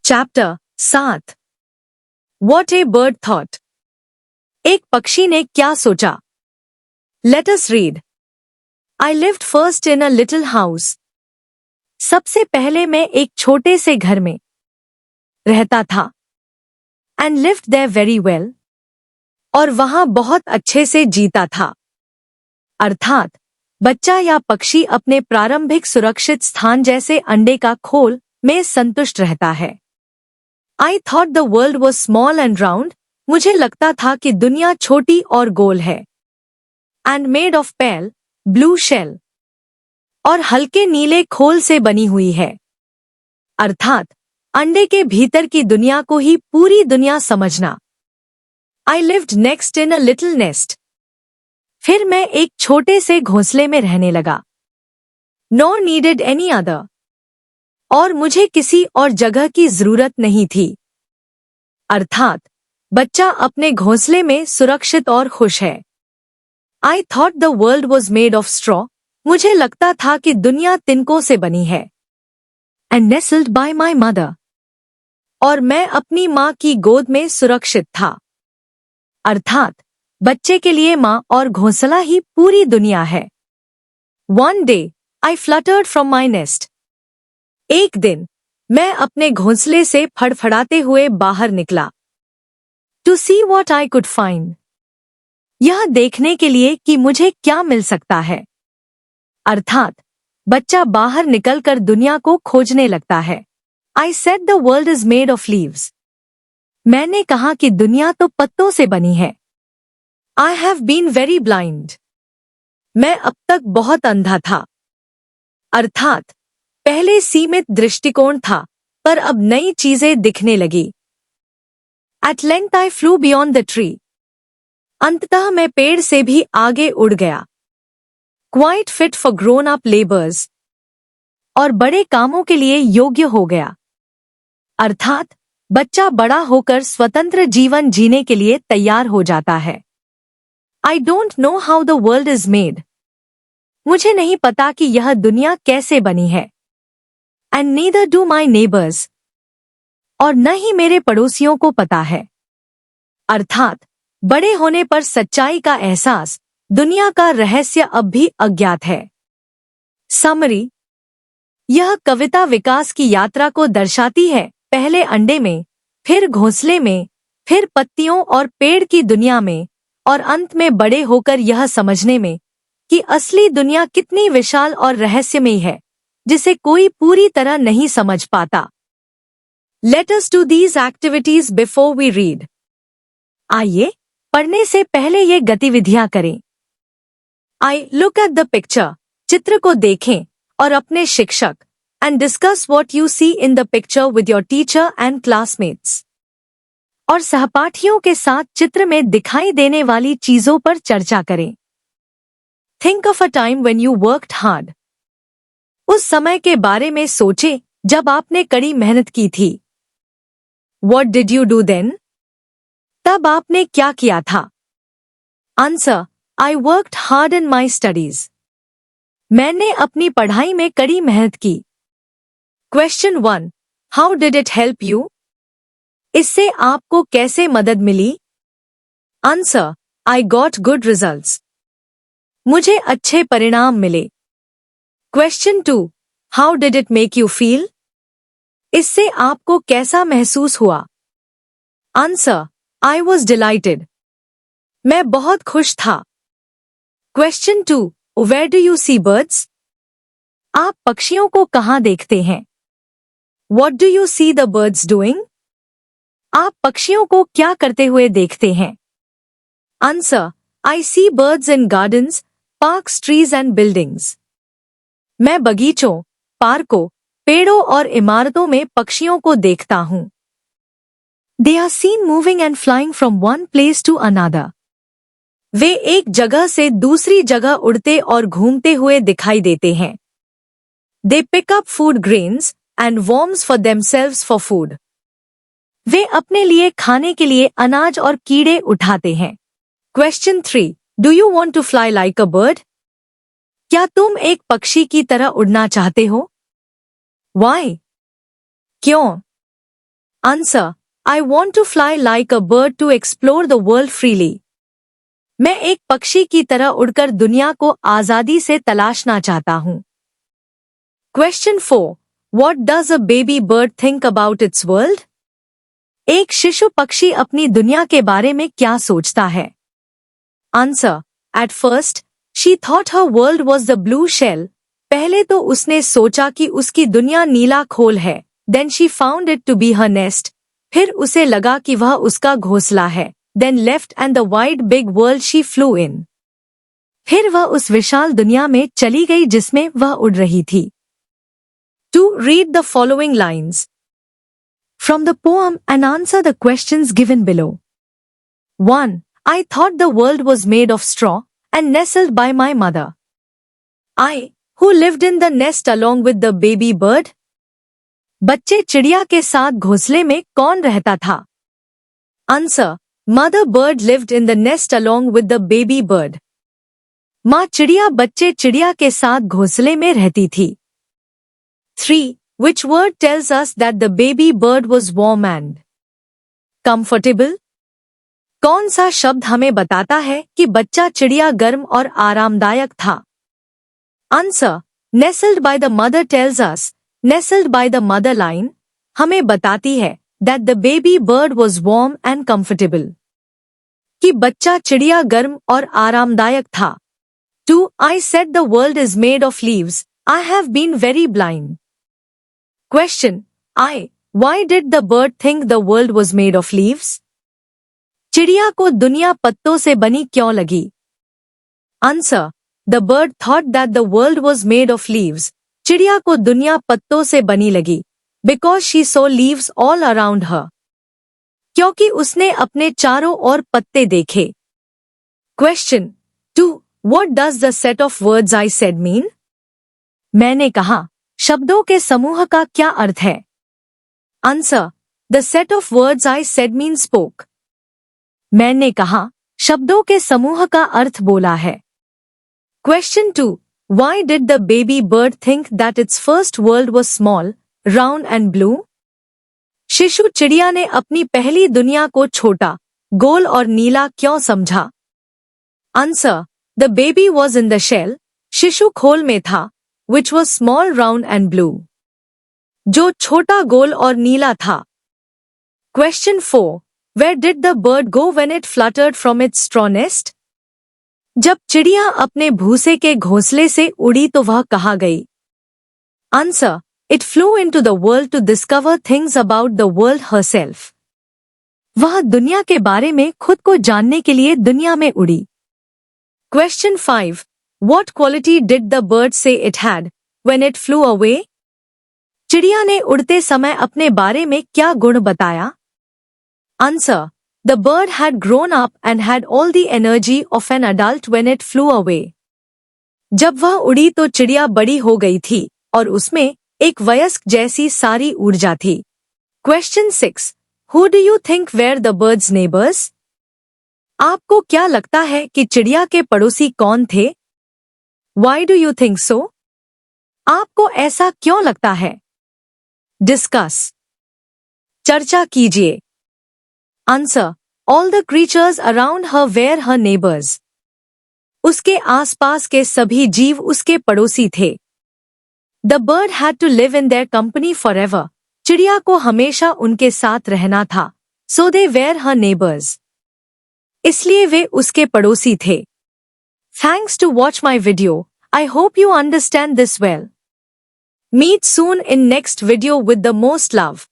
Chapter 7 What a bird thought. एक पक्षी ने क्या सोचा? Let us read. I lived first in a little house. सबसे पहले मैं एक छोटे से घर में रहता था. And lived there very well. और वहां बहुत अच्छे से जीता था. अर्थात बच्चा या पक्षी अपने प्रारंभिक सुरक्षित स्थान जैसे अंडे का खोल में संतुष्ट रहता है. I thought the world was small and round. मुझे लगता था कि दुनिया छोटी और गोल है. And made of pale, blue shell. और हल्के नीले खोल से बनी हुई है. अर्थात अंडे के भीतर की दुनिया को ही पूरी दुनिया समझना. I lived next in a little nest. फिर मैं एक छोटे से घोंसले में रहने लगा. Nor needed any other. और मुझे किसी और जगह की जरूरत नहीं थी. अर्थात बच्चा अपने घोंसले में सुरक्षित और खुश है. I thought the world was made of straw. मुझे लगता था कि दुनिया तिनकों से बनी है. And nestled by my mother. और मैं अपनी माँ की गोद में सुरक्षित था. अर्थात बच्चे के लिए माँ और घोंसला ही पूरी दुनिया है. One day, I fluttered from my nest. एक दिन मैं अपने घोंसले से फड़फड़ाते हुए बाहर निकला. To see what I could find. यह देखने के लिए कि मुझे क्या मिल सकता है. अर्थात बच्चा बाहर निकलकर दुनिया को खोजने लगता है. I said the world is made of leaves. मैंने कहा कि दुनिया तो पत्तों से बनी है. I have been very blind. मैं अब तक बहुत अंधा था. अर्थात पहले सीमित दृष्टिकोण था, पर अब नई चीजें दिखने लगी. At length I flew beyond the tree. अंततः मैं पेड़ से भी आगे उड़ गया. Quite fit for grown-up labors. और बड़े कामों के लिए योग्य हो गया. अर्थात बच्चा बड़ा होकर स्वतंत्र जीवन जीने के लिए तैयार हो जाता है. I don't know how the world is made. मुझे नहीं पता कि यह दुनिया कैसे बनी है. And neither do my neighbors. और न ही मेरे पड़ोसियों को पता है. अर्थात बड़े होने पर सच्चाई का एहसास, दुनिया का रहस्य अब भी अज्ञात है. समरी. यह कविता विकास की यात्रा को दर्शाती है. पहले अंडे में, फिर घोंसले में, फिर पत्तियों और पेड़ की दुनिया में, और अंत में बड़े होकर यह समझने में कि असली दुनिया कितनी विशाल और रहस्यमयी है, जिसे कोई पूरी तरह नहीं समझ पाता. Let us do these activities before we read. आइए पढ़ने से पहले ये गतिविधियां करें. I look at the picture. चित्र को देखें और अपने शिक्षक and discuss what you see in the picture with your teacher and classmates. और सहपाठियों के साथ चित्र में दिखाई देने वाली चीजों पर चर्चा करें. Think of a time when you worked hard. उस समय के बारे में सोचें जब आपने कड़ी मेहनत की थी. What did you do then? तब आपने क्या किया था? Answer. I worked hard in my studies. मैंने अपनी पढ़ाई में कड़ी मेहनत की. Question 1. How did it help you? इससे आपको कैसे मदद मिली? Answer. I got good results. मुझे अच्छे परिणाम मिले. Question 2. How did it make you feel? इससे आपको कैसा महसूस हुआ? Answer. I was delighted. मैं बहुत खुश था. Question 2. Where do you see birds? आप पक्षियों को कहाँ देखते हैं? What do you see the birds doing? आप पक्षियों को क्या करते हुए देखते हैं? Answer. I see birds in gardens, parks, trees and buildings. मैं बगीचों, पार्कों, पेड़ों और इमारतों में पक्षियों को देखता हूँ. They are seen moving and flying from one place to another. वे एक जगह से दूसरी जगह उड़ते और घूमते हुए दिखाई देते हैं. They pick up food grains and worms for themselves for food. वे अपने लिए खाने के लिए अनाज और कीड़े उठाते हैं. Question 3. Do you want to fly like a bird? क्या तुम एक पक्षी की तरह उड़ना चाहते हो? Why? क्यों? Answer, I want to fly like a bird to explore the world freely. मैं एक पक्षी की तरह उड़कर दुनिया को आजादी से तलाशना चाहता हूँ। Question 4. What does a baby bird think about its world? एक शिशु पक्षी अपनी दुनिया के बारे में क्या सोचता है? Answer. At first, she thought her world was the blue shell. पहले तो उसने सोचा कि उसकी दुनिया नीला खोल है. Then she found it to be her nest. फिर उसे लगा कि वह उसका घोंसला है. Then left and the wide big world she flew in. फिर वह उस विशाल दुनिया में चली गई जिसमें वह उड़ रही थी. 2. Read the following lines from the poem and answer the questions given below. 1. I thought the world was made of straw and nestled by my mother. I, who lived in the nest along with the baby bird. बच्चे चिड़िया के साथ घोंसले में कौन रहता था? Answer. Mother bird lived in the nest along with the baby bird. माँ चिड़िया बच्चे चिड़िया के साथ घोंसले में रहती थी. 3. Which word tells us that the baby bird was warm and comfortable? कौन सा शब्द हमें बताता है कि बच्चा चिड़िया गर्म और आरामदायक था? Answer. Nestled by the mother tells us. Nestled by the mother line हमें बताती है that the baby bird was warm and comfortable. कि बच्चा चिड़िया गर्म और आरामदायक था. 2. I said the world is made of leaves. I have been very blind. Question. I. Why did the bird think the world was made of leaves? चिड़िया को दुनिया पत्तों से बनी क्यों लगी? Answer. The bird thought that the world was made of leaves. चिड़िया को दुनिया पत्तों से बनी लगी. Because she saw leaves all around her. क्योंकि उसने अपने चारों ओर पत्ते देखे. Question 2. What does the set of words I said mean? मैंने कहा, शब्दों के समूह का क्या अर्थ है? Answer. The set of words I said means spoke. मैंने कहा, शब्दों के समूह का अर्थ बोला है. Question 2. Why did the baby bird think that its first world was small, round and blue? शिशु चिड़िया ने अपनी पहली दुनिया को छोटा, गोल और नीला क्यों समझा? Answer. The baby was in the shell. शिशु खोल में था, which was small, round and blue. जो छोटा, गोल और नीला था. Question 4. Where did the bird go when it fluttered from its straw nest? जब चिड़िया अपने भूसे के घोंसले से उड़ी तो वह कहाँ गई? Answer. It flew into the world to discover things about the world herself. वह दुनिया के बारे में खुद को जानने के लिए दुनिया में उड़ी. Question 5. What quality did the bird say it had when it flew away? चिड़िया ने उड़ते समय अपने बारे में क्या गुण बताया? Answer. The bird had grown up and had all the energy of an adult when it flew away. जब वह उड़ी तो चिड़िया बड़ी हो गई थी और उसमें एक वयस्क जैसी सारी ऊर्जा थी. Question 6. Who do you think were the bird's neighbors? आपको क्या लगता है कि चिड़िया के पड़ोसी कौन थे? Why do you think so? आपको ऐसा क्यों लगता है? Discuss. चर्चा कीजिए. Answer. All the creatures around her were her neighbors. उसके आसपास के सभी जीव उसके पड़ोसी थे. The bird had to live in their company forever. चिड़िया को हमेशा उनके साथ रहना था. So they were her neighbors. इसलिए वे उसके पड़ोसी थे. Thanks to watch my video. I hope you understand this well. Meet soon in next video with the most love.